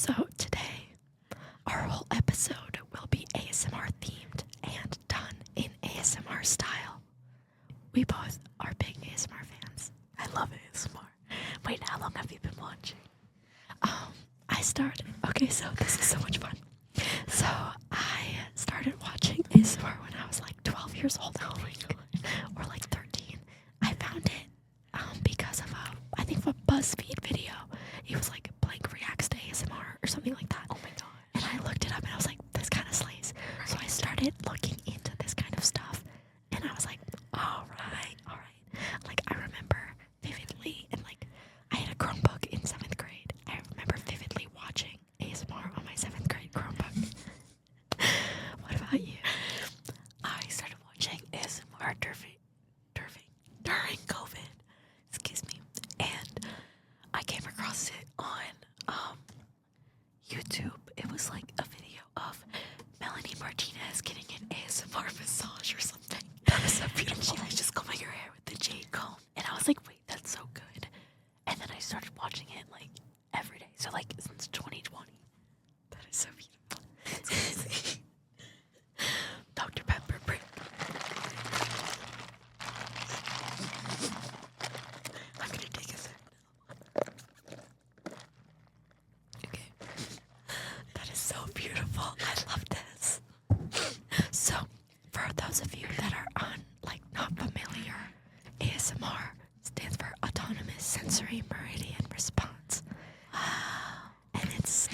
So today, our whole episode will be ASMR themed and done in ASMR style. We both are big ASMR fans. I love ASMR. Wait, how long have you been watching? I started, okay, so this is so much fun. So I started watching ASMR when I was like 12 years old, I think, or like 13. I found it because of I think a BuzzFeed video. It was like Blank reacts to ASMR or something like that. Oh my god. And I looked it up and I was like, this kind of slays. So I started looking into this kind of stuff and I was like, all right. Like I remember vividly, and like I had a Chromebook in 7th grade. I remember vividly watching ASMR on my 7th grade Chromebook. What about you? I started watching ASMR during COVID. Excuse me. And I came across it on YouTube. It was like a video of Melanie Martinez getting an ASMR massage or something. That was so beautiful. And she was just combing her hair with the jade comb. And I was like, wait, that's so good. And then I started watching it like every day. So like since 2020. That is so beautiful. It's crazy. Dr. Pepper break. I'm gonna take a sip now. Okay. That is so beautiful. I love this. So, for those of you that are not familiar, ASMR stands for Autonomous Sensory Meridian Response. Wow. And it's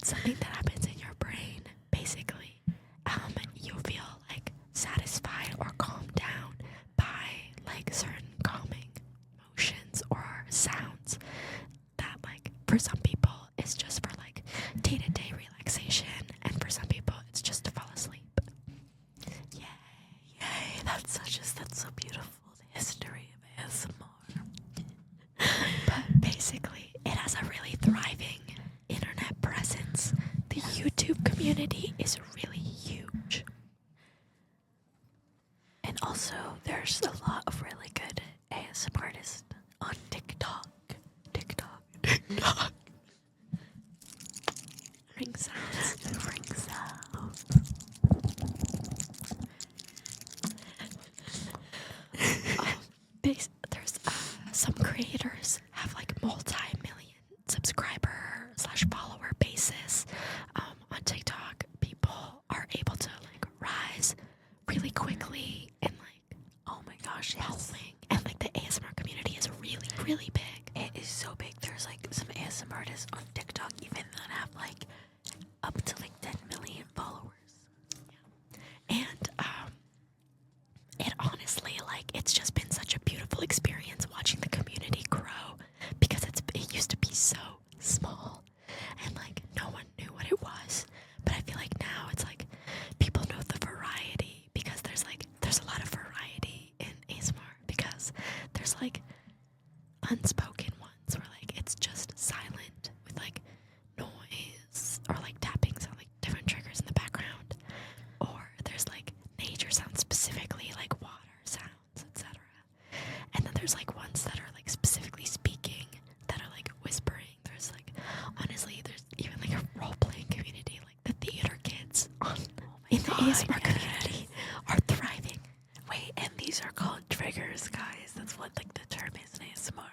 something that happens in your brain, basically. You'll feel like satisfied or calmed down by like certain calming motions or sounds that like for some people it's just for like day-to-day relaxation, and for some people it's just to fall asleep. Yay, that's so beautiful. The history of ASMR. But basically it has a really thriving internet presence. The YouTube community is really huge. And also, there's a lot of really good ASMR artists on TikTok. Ring sounds. Ring sounds. There's some creators have like multi-million subscriber / follower bases on TikTok. People are able to like rise really quickly and like Oh my gosh, yes. following, and like the ASMR community is really, really big. It is so big. There's like some ASMR artists on TikTok even that have like up to like 10 million followers. And it honestly, like, it's just been such a beautiful experience watching the community grow, because it used to be so small and like no one knew what it was. But I feel like now it's like people know the variety, because there's a lot of variety in ASMR, because there's like unspoken ones where like it's just silent with like noise or like tapping, so like different triggers in the background, or there's like nature sounds, specifically like water sounds, etc. And then there's like ones that are like specifically speaking, that are like whispering. There's like, honestly, there's even like a role-playing community, like the theater kids in the ASMR community are thriving. Wait, and these are called triggers, guys. That's what like the term is in ASMR.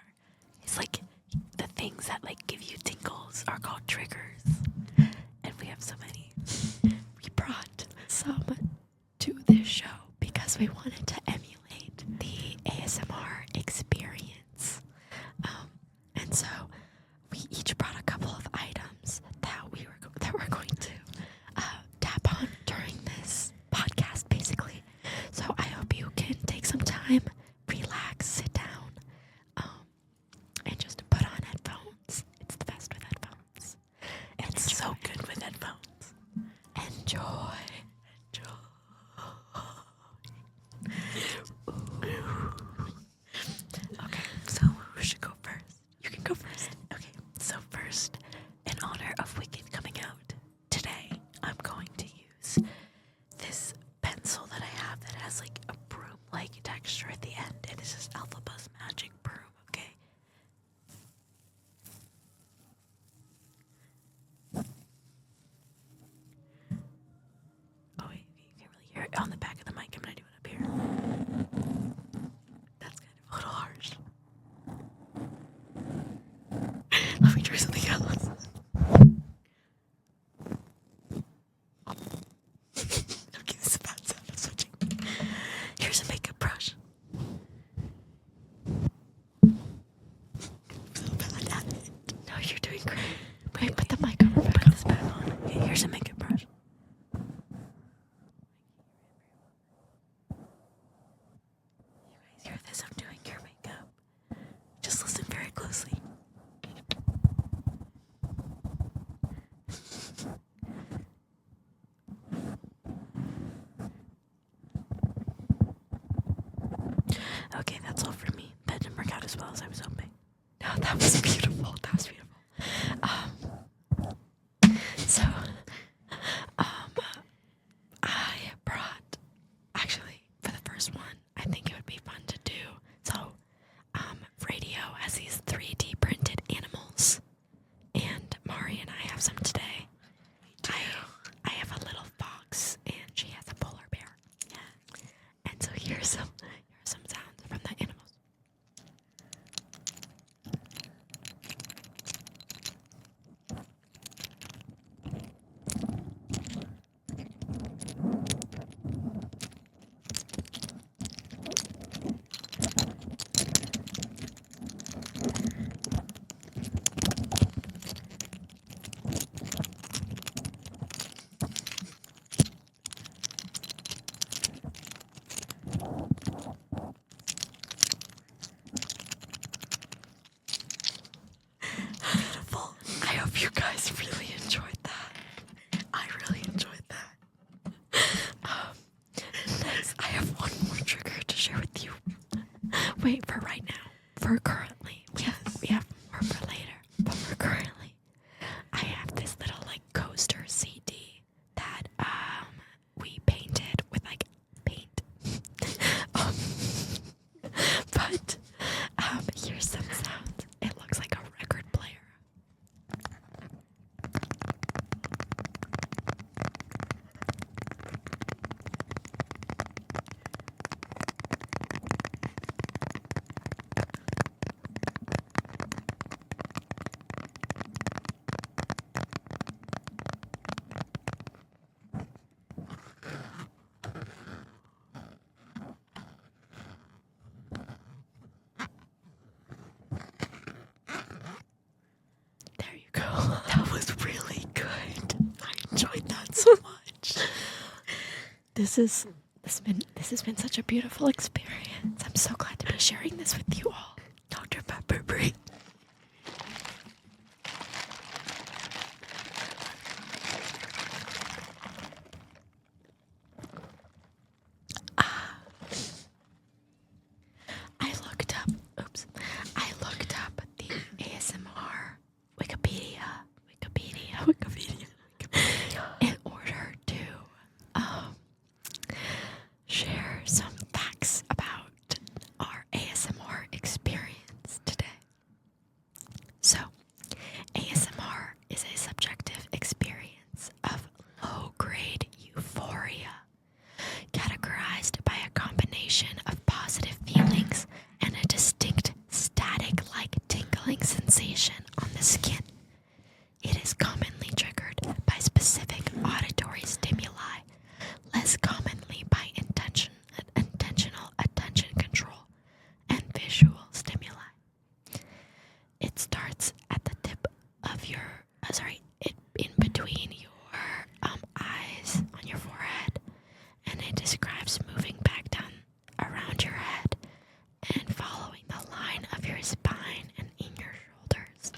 It's like the things that like give you tingles are called triggers. And we have so many. We brought some to this show because we wanted to emulate the ASMR experience. And so we each brought a couple of items that we're going to tap on during this podcast, basically. So I hope you can take some time, relax, sit down, and just put on headphones. It's the best with headphones. It's so good with headphones. Enjoy. Okay, so who should go first? You can go first. Okay, so first, in honor of Wicked coming out today, I'm going to use this pencil that I have that has like a broom-like texture at the end. It is this Alpha Buzz Magic Broom, okay? as well as I was hoping. No, that was beautiful. That was beautiful. So, I brought, actually, for the first one, I think it would be fun to do. So, Radio has these 3D printed animals, and Mari and I have some today. I have a little fox, and she has a polar bear. Yeah. And so here's some sounds from the animals. Beautiful. I hope you guys really enjoyed that. I really enjoyed that. Next, I have one more trigger to share with you. Wait, for right now. For currently. We have more for later. But for currently, I have this little like coaster CD that we painted with like paint. But here's some sounds. It looks like a record player. There you go. That was really good. I enjoyed that so much. This has been such a beautiful experience. I'm so glad to be sharing this with you all. Dr. Pepper break. I looked up the ASMR Wikipedia in order to share some facts about our ASMR experience today. So, ASMR is a subjective experience of low-grade euphoria, categorized by a combination of positive feelings and a distinct static-like tingling sensation on the skin. It is commonly triggered by specific auditory stimuli, less commonly by intentional attention control and visual stimuli. It starts at the tip of your, in between your eyes on your forehead, and it describes moving back down around your head and following the line of your spine and in your shoulders.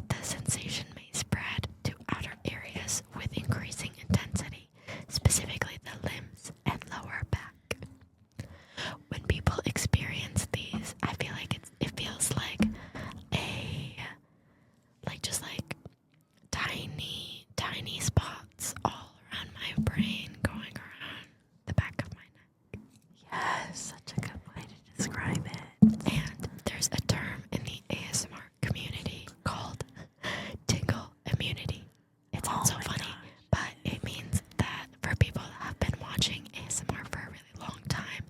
The sensation may spread to outer areas with increasing intensity, specifically the limbs and lower back. When people experience these, I feel like it feels like just like tiny spots all around my brain going around the back of my neck. Yes, such a good way to describe it. And there's a term in the ASMR community called tingle immunity. It sounds so funny, but it means that for people that have been watching ASMR for a really long time,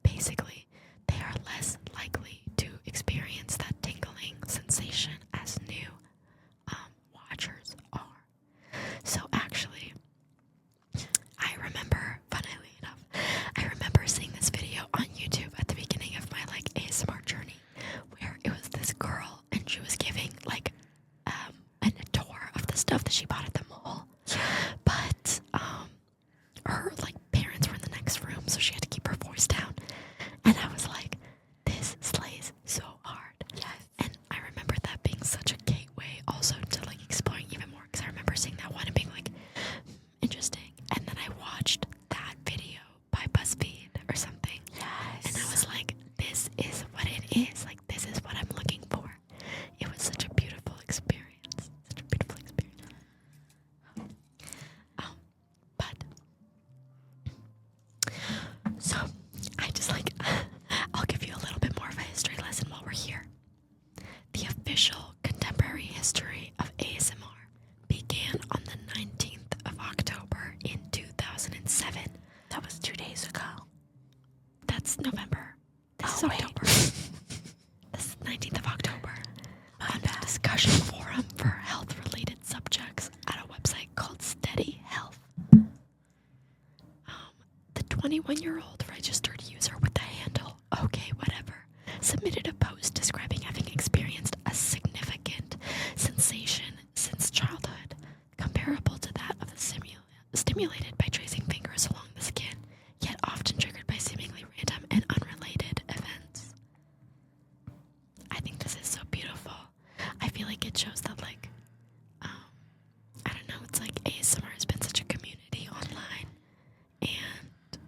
basically, they are less likely to experience that tingling sensation as new watchers are. So actually, I remember, funnily enough, seeing this video on YouTube at the beginning of my like ASMR journey, where it was this girl and she was giving like a tour of the stuff that she bought at the mall, but her like parents were in the next room, so she had to keep her voice down, and I was like, this slays so hard. Yes. And I remember that being such a gateway also to like exploring even more, because I remember seeing that one and being like, interesting. And then I watched that video by BuzzFeed or something. Yes. And I was like, this is what it is. Like, this is what 21-year-old registered user with the handle okay whatever submitted a post describing having experienced a significant sensation since childhood, comparable to that of the stimulated by tracing fingers along the skin, yet often triggered by seemingly random and unrelated events. I think this is so beautiful. I feel like it shows that, like, I don't know, it's like ASMR has been such a community online, and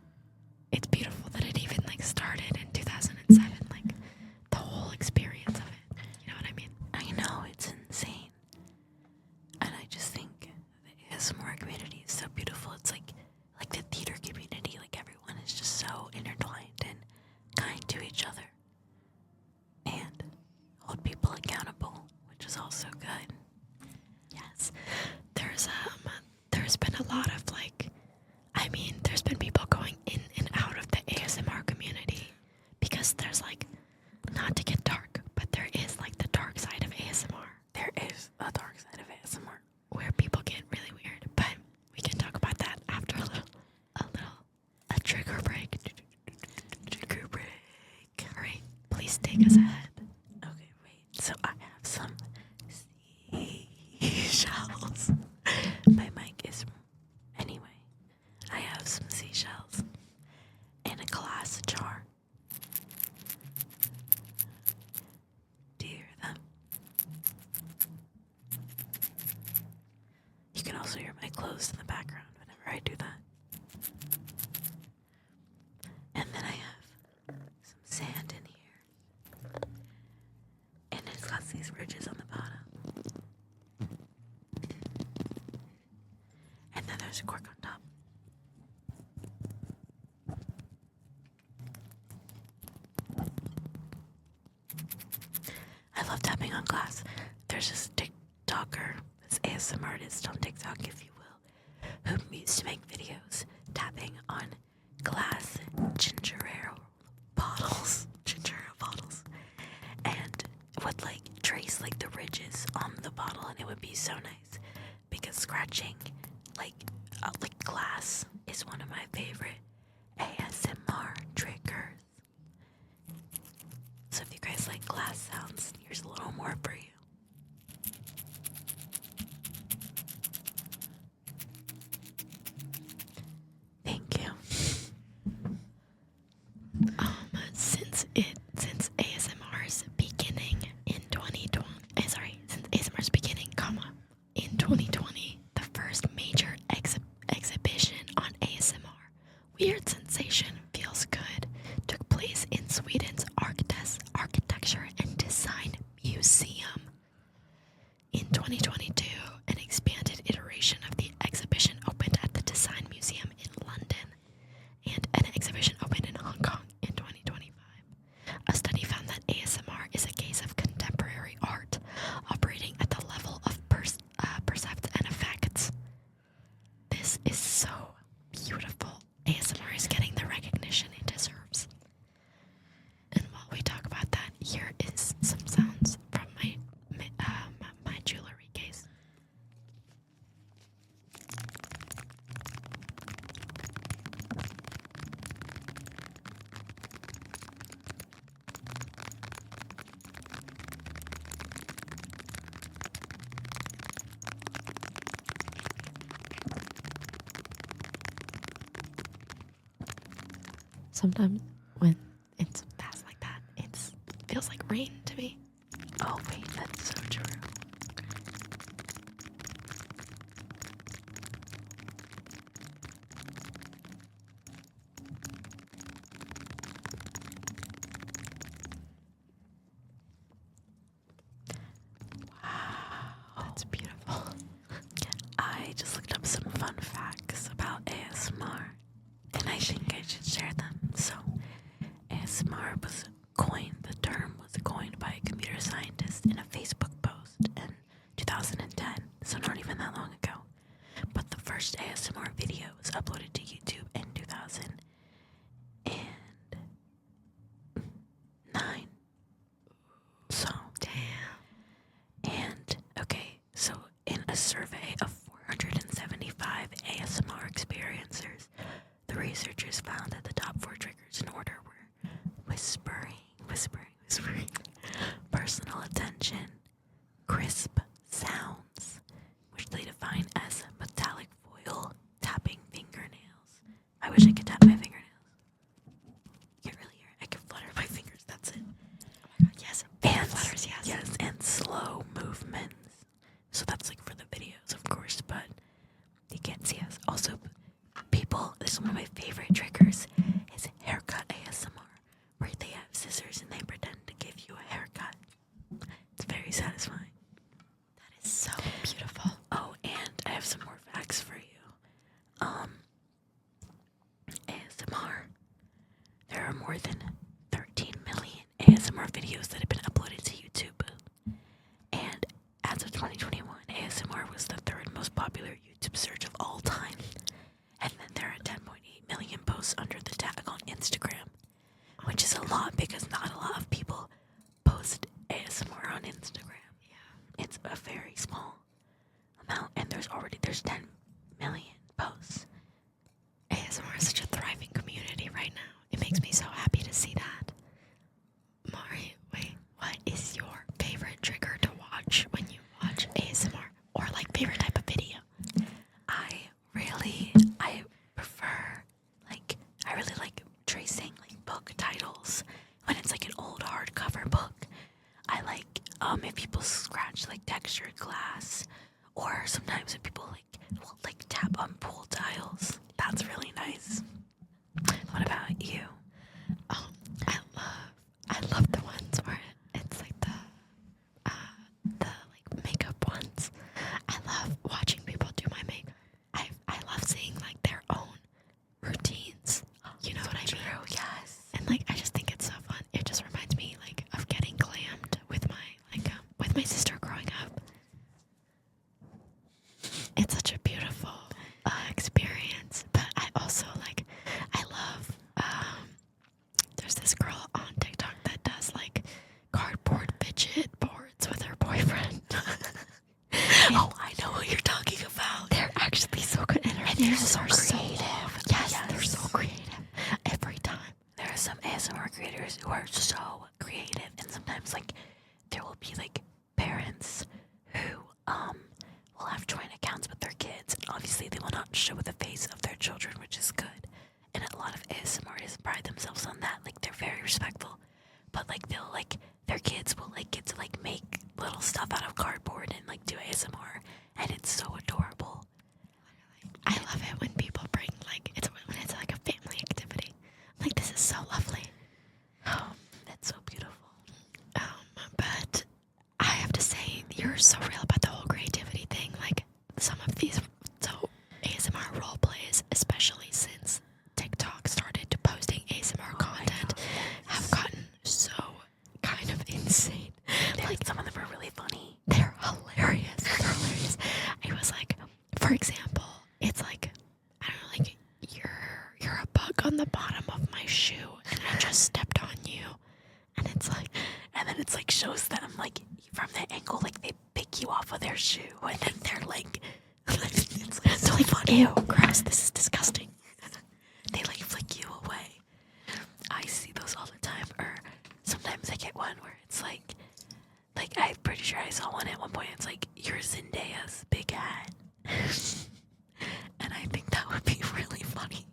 it's beautiful that it even, like, started in 2007, like, the whole experience of it. You know what I mean? I know, it's insane. And I just think the ASMR community is so beautiful. It's like the theater community, like everyone is just so intertwined and kind to each other. And hold people accountable, which is also good. Yes. There's been a lot of, like, I mean, there's been people going in and out of the ASMR community because there's, like, not to get dark, but there is, like, the dark side of ASMR. There is a dark side of ASMR. Where people get really weird, but we can talk about that after a trigger break. Trigger break. Alright, please take us ahead. Okay, wait. So I have some seashells. My mic is... Anyway, I have some seashells in a glass jar. Do you hear them? You can also hear my clothes in the background whenever I do that. And then I have some sand in here. And it's got these ridges on the bottom. And then there's a cork on top. I love tapping on glass. There's this TikToker, this ASMR artist on TikTok, if you will, who used to make videos tapping on glass ginger ale bottles, and would like trace like the ridges on the bottle, and it would be so nice because scratching like glass is one of my favorite ASMR triggers. So if you guys like glass sounds, here's a little more for you. Thank you. Since ASMR's beginning in 2020, since ASMR's beginning, in 2020, the first major exhibition on ASMR, Weird Sensation Feels Good, took place in Sweden's Architecture and Design Museum. In 2022, an expanded iteration of the exhibition opened at the Design Museum in London, and an exhibition opened in Hong Kong in 2025. A study found that ASMR is a case of contemporary art, operating at the level of percepts and effects. This is so beautiful. ASMR is getting the recognition it deserves. And while we talk about that, here is some sounds from my jewelry case. Sometimes when it's fast like that, it feels like rain to me. Oh wait, that's so true. Wow, That's beautiful. I just looked up some fun facts about ASMR, and I think I should share them. So, ASMR the term was coined by a computer scientist in a Facebook post in 2010, so not even that long ago. But the first ASMR video was uploaded to YouTube in 2009. So, Damn. and okay, so in a survey of 475 ASMR experiencers, the researchers found that so beautiful. Oh, and I have some more facts for you. ASMR. There are more than 13 million ASMR videos that have been uploaded to YouTube. And as of 2021, ASMR was the third most popular YouTube search of all time. And then there are 10.8 million posts under the tag on Instagram, which is a lot because not a lot of people post ASMR on Instagram. Yeah, it's a very small amount, and there's 10 million posts. ASMR is such a thriving community right now. It makes me so happy to see that. Mari, wait, what is your favorite trigger to watch when you watch ASMR? Or like favorite type of video? I really like tracing like book titles when it's like an old hardcover book. I like if people scratch like textured glass, or sometimes if people will tap on pool tiles. That's really nice. What about you? I love the ones where it's like the like makeup ones. I love watching people do my makeup. I love seeing like their own routines. You know what I mean? True, yes. And like I just think it's so fun. It just reminds me like of getting glammed with my sister growing up. It's such a beautiful experience. But I also I love there's this girl on TikTok that does like cardboard fidget boards with her boyfriend. Oh, I know what you're talking about. They're actually so good, and her videos are so creative. Yes, they're so creative every time. There are some ASMR creators who are so creative, and sometimes there will be parents who will have joint accounts with their kids, and obviously they will not show the face of their children, which is good. And a lot of ASMR artists pride themselves on that. They're very respectful, but they'll their kids will get to make little stuff out of cardboard and do ASMR, and it's so adorable. I love it when people bring when it's like a family activity. This is so lovely. Oh, that's so beautiful. But I have to say, you're so real about the whole creativity thing. Some of these ASMR role plays, especially since TikTok started posting ASMR content, have gotten so kind of insane. Some of them are really funny. They're hilarious. They're hilarious. I was for example, it's I don't know, you're a bug on the bottom of my shoe, and I just stepped on you, and it's and then it's shows them from the angle they pick you off of their shoe, and then they're it's so funny. Ew, gross. This is disgusting. They flick you away. I see those all the time, or sometimes I get one where it's I'm pretty sure I saw one at one point. It's you're Zendaya's big hat. And I think that would be really funny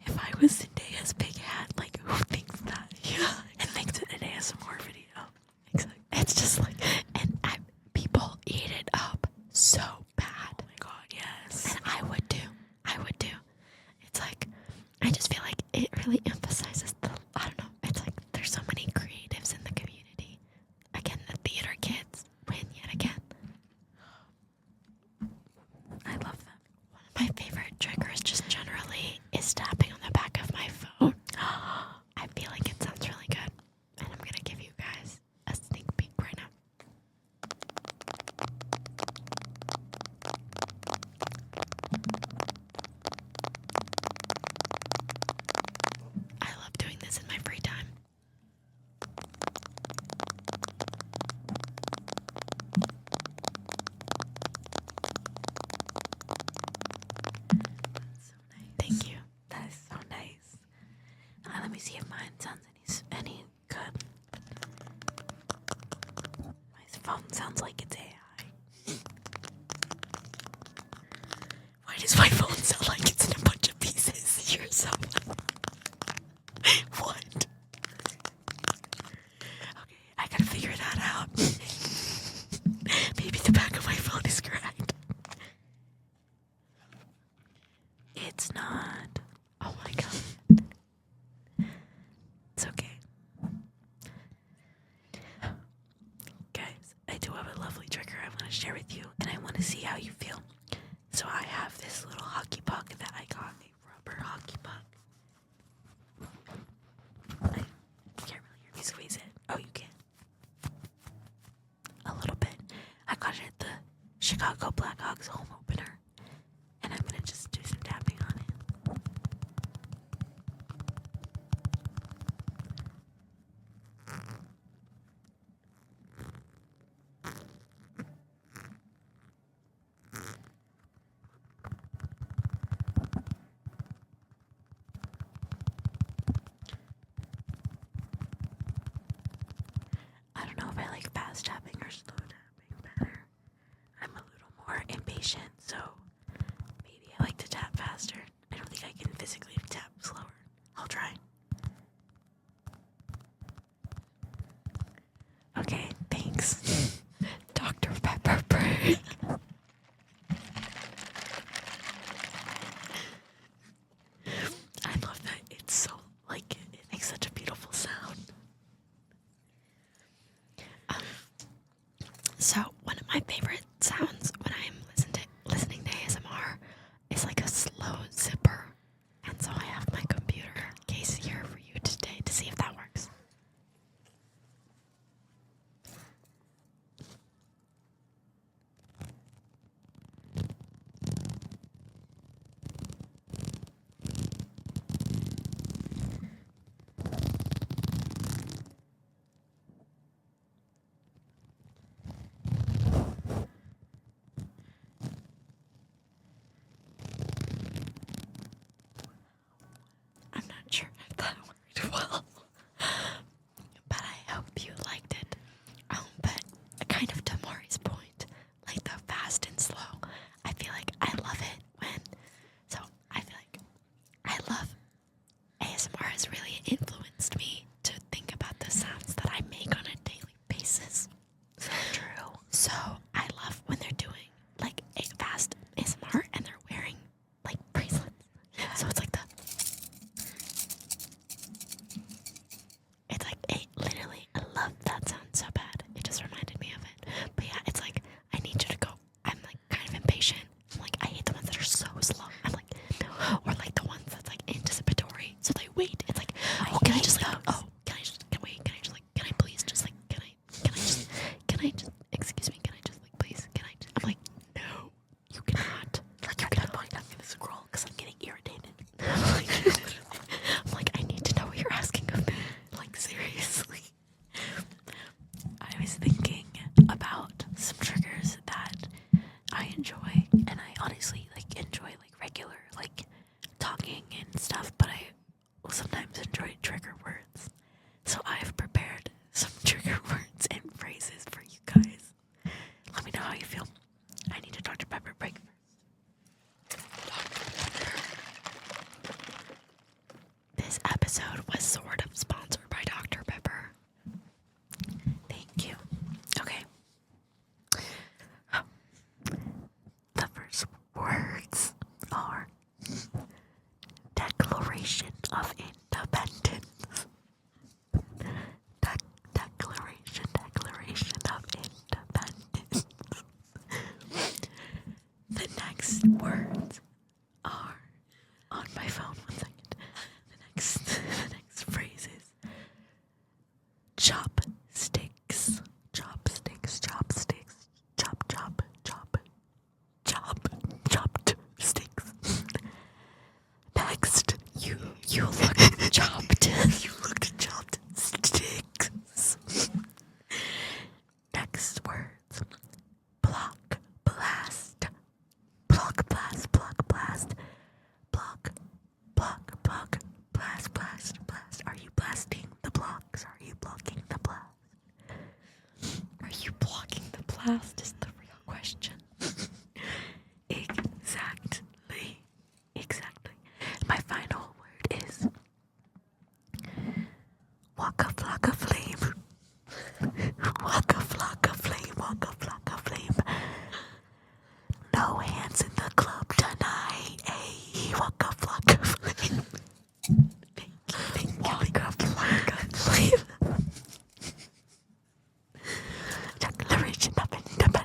if I was Zendaya's big hat. Who thinks that? Yeah. And thinks it an ASMR video. Exactly. It's just people eat it up so bad. Oh my god, yes. And I would too. It's I just feel it really emphasizes I don't know, it's there's so many creatives in the community. Again, the theater kids win yet again. I love them. One of my favorite triggers just generally is tapping on the back of my phone. I feel it sounds really good. And I'm gonna give you guys a sneak peek right now. I love doing this in my free time. That's so nice. Thank you. That is so nice. Let me see if mine sounds any good. My phone sounds like it's AI. Why does my phone sound like it's in a bunch of pieces? You're so What? Okay, I gotta figure that out. Maybe the back of my phone is cracked. It's not. oh my god. It's okay. Guys, I do have a lovely trigger I want to share with you, and I want to see how you feel. So I have this little hockey puck that I got, a rubber hockey puck. I can't really hear me squeeze it. Oh, you can. A little bit. I got it at the Chicago Blackhawks home opener. And I'm going to just do some tapping on it. I don't know if I like fast tapping or slow tapping better. I'm a little more impatient, so maybe I like to tap faster. I don't think I can physically tap slower. I'll try. Okay, thanks. Dr. Pepper break. I love that. It's so, like, it makes such a beautiful sound. So one of my favorite sounds when I'm listening to ASMR is like a slow zipper. And so I have my computer case here for you today to see if that works. I'm not sure if that worked well, but I hope you liked it. But kind of to Maury's point, like the fast and slow, I feel like I love it I feel like I love ASMR has really influenced me to think about the sounds that I make on a daily basis. So true. So I love when they're doing like a fast ASMR and they're wearing like bracelets. Yeah. So it's like it's like literally, I love that sound so bad. It just reminded me of it. But yeah, it's like I need you to go. I'm like kind of impatient. I'm like I hate the ones that are so slow. I'm like no, or like the ones that's like anticipatory. So they wait. It's like oh, can I just like can I just can I please just like can I just excuse me, can I just like please can I just, I'm like no, you cannot. Like at that point I'm gonna scroll because I'm getting irritated. I'm like I need to know what you're asking of me. Like seriously. I was thinking about some triggers that I enjoy, and I honestly like enjoy like regular like talking and stuff, but I will sometimes enjoy trigger words. So I've prepared some trigger words and phrases for you guys. Let me know how you feel. I need a Dr. Pepper break first. This episode was sort of sponsored by Dr. Pepper. Thank you. Okay. The first words are Declaration of Independence. Declaration of Independence. The next words are on my phone. 1 second. The next phrase is chopsticks. Chopsticks. Chopsticks. Chopped sticks. Next, You look chopped. you looked chopped sticks. Next words. Block, blast. Block, blast, block, blast. Block, blast. Are you blasting the blocks? Are you blocking the blast? Are you blocking the blast is the real question. Exactly. My final word is Waka flocka flame. Waka flocka flame. Waka flocka flame. No hands in the club tonight. Hey, waka flocka flame. Thank you. Waka flocka flame. Declaration of Independence.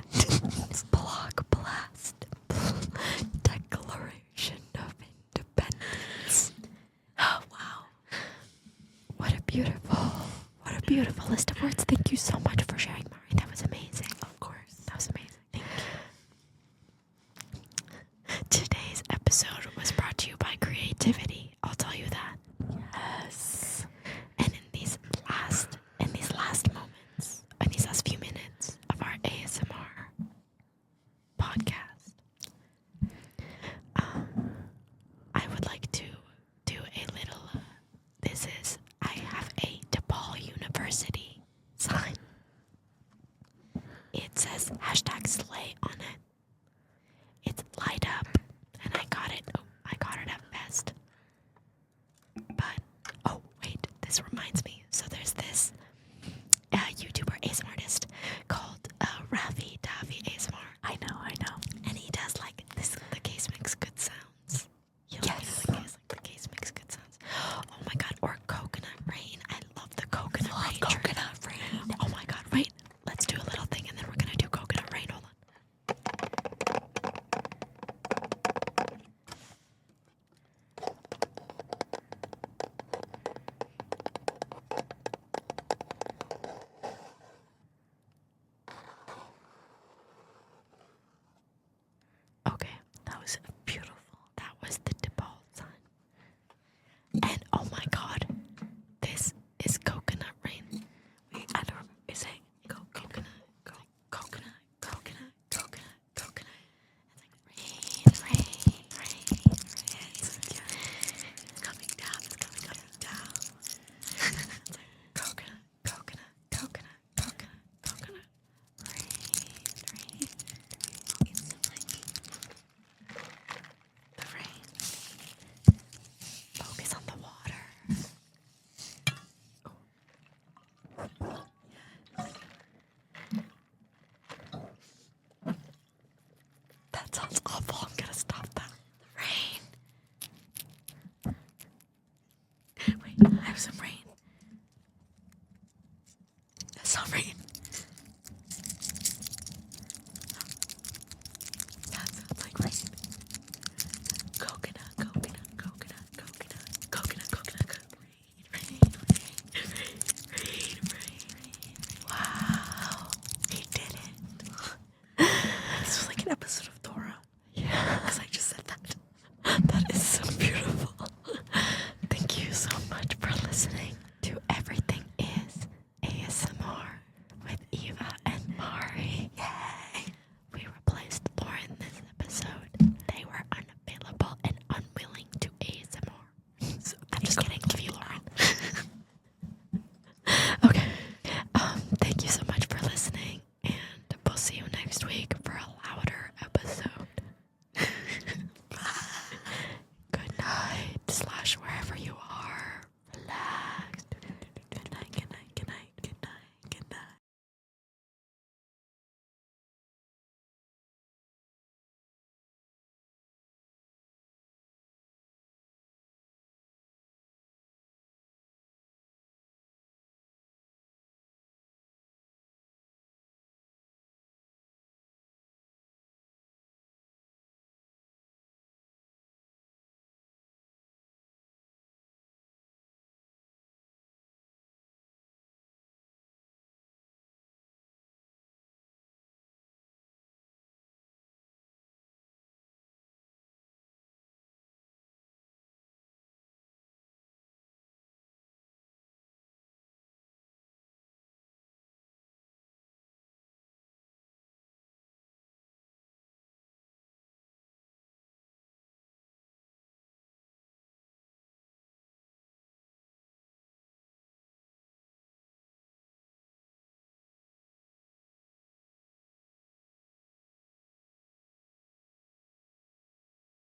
sounds awful.